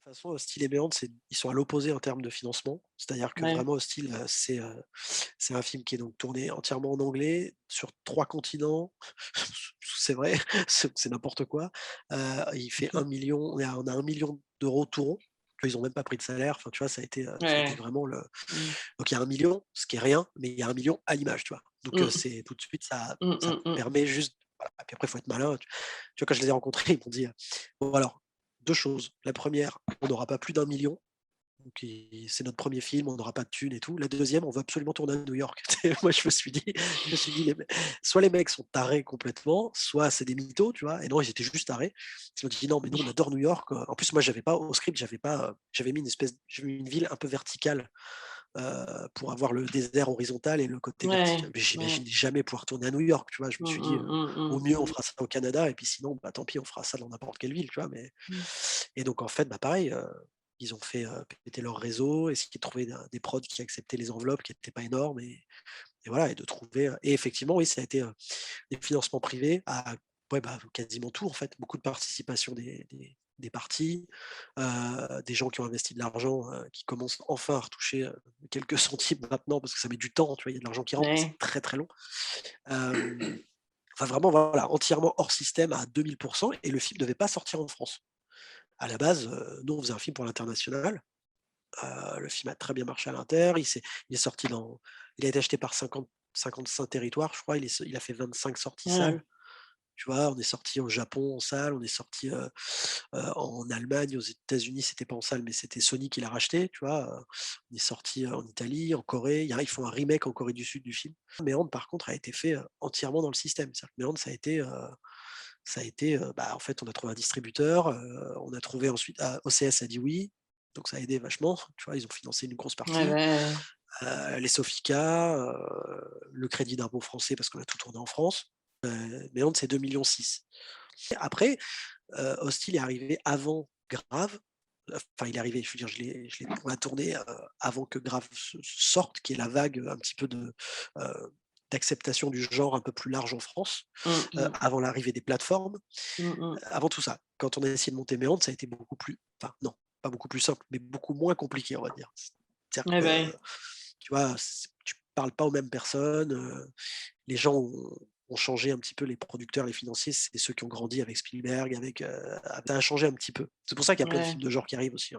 toute façon, Hostile et Méandre, ils sont à l'opposé en termes de financement. C'est-à-dire que Ouais. vraiment Hostile, c'est un film qui est donc tourné entièrement en anglais, sur 3 continents. C'est vrai, c'est n'importe quoi. Il fait Mmh 1 mh. 000 000, on a 1 000 000 € tout rond. Ils ont même pas pris de salaire, enfin, tu vois? Ça a été Ouais. vraiment le Mmh. donc il y a 1 000 000, ce qui est rien, mais il y a 1 000 000 à l'image, tu vois? Donc Mmh. c'est tout de suite Mmh, ça mmh, mmh. permet juste voilà, et puis après il faut être malin, tu vois? Quand je les ai rencontrés, ils m'ont dit: «Bon alors, 2 choses. La première, on n'aura pas plus d'1 000 000. Donc c'est notre premier film, on n'aura pas de thunes et tout. La deuxième, on veut absolument tourner à New York». Moi, je me suis dit: «Les soit les mecs sont tarés complètement, soit c'est des mythos», tu vois? Et non, ils étaient juste tarés. Ils m'ont dit: «Non, mais nous, on adore New York». En plus, moi, j'avais pas au script, j'avais mis une ville un peu verticale, pour avoir le désert horizontal et le côté Ouais, vertical. Mais ouais. j'imaginais jamais pouvoir tourner à New York, tu vois? Je me Mmh suis dit: mh, mmh «Au mh. mieux, on fera ça au Canada et puis sinon, bah, tant pis, on fera ça dans n'importe quelle ville», tu vois? Mmh. Et donc en fait, bah, pareil, ils ont fait, péter leur réseau, essayer de trouver des prods qui acceptaient les enveloppes qui étaient pas énormes et voilà et de trouver, et effectivement, oui, ça a été, des financements privés à ouais, bah, quasiment tout en fait. Beaucoup de participation des partis, des gens qui ont investi de l'argent, qui commencent enfin à retoucher, quelques centimes maintenant parce que ça met du temps, tu vois? Il y a de l'argent qui rentre, mais c'est Ouais. très, très long. Hem, enfin vraiment, voilà, entièrement hors système à 2000 et le film devait pas sortir en France. À la base, nous, on faisait un film pour l'international. Le film a très bien marché à l'inter. Il est sorti il a été acheté par 55 territoires, je crois. Il a fait 25 sorties Ah. salles. Tu vois? On est sorti au Japon en salle, on est sorti, en Allemagne, aux États-Unis, c'était pas en salle, mais c'était Sony qui l'a racheté, tu vois? On est sorti, en Italie, en Corée. Ils font un remake en Corée du Sud du film. Méandre, par contre, a été fait, entièrement dans le système. C'est-à-dire que Méandre, bah, en fait, on a trouvé un distributeur, on a trouvé ensuite OCS a dit oui, donc ça a aidé vachement, tu vois? Ils ont financé une grosse Ouais, partie, ouais, les Sofica, le crédit d'impôt français parce qu'on a tout tourné en France. Méandre, c'est 2,6 millions. Après, Hostile est arrivé avant Grave, enfin il est arrivé, je veux dire, on l'a tourné, avant que Grave sorte, qui est la vague, un petit peu d'acceptation du genre un peu plus large en France, Mmh mh. avant l'arrivée des plateformes. Mmh mh. Avant tout ça, quand on a essayé de monter Méandre, ça a été beaucoup plus enfin non, pas beaucoup plus simple, mais beaucoup moins compliqué, on va dire. C'est-à-dire Ouais, bah, que, ouais. tu vois, tu parles pas aux mêmes personnes, les gens ont changé un petit peu, les producteurs, les financiers, c'est ceux qui ont grandi avec Spielberg, avec, ça a changé un petit peu. C'est pour ça qu'il y a plein de Ouais. films de genre qui arrivent aussi, hein.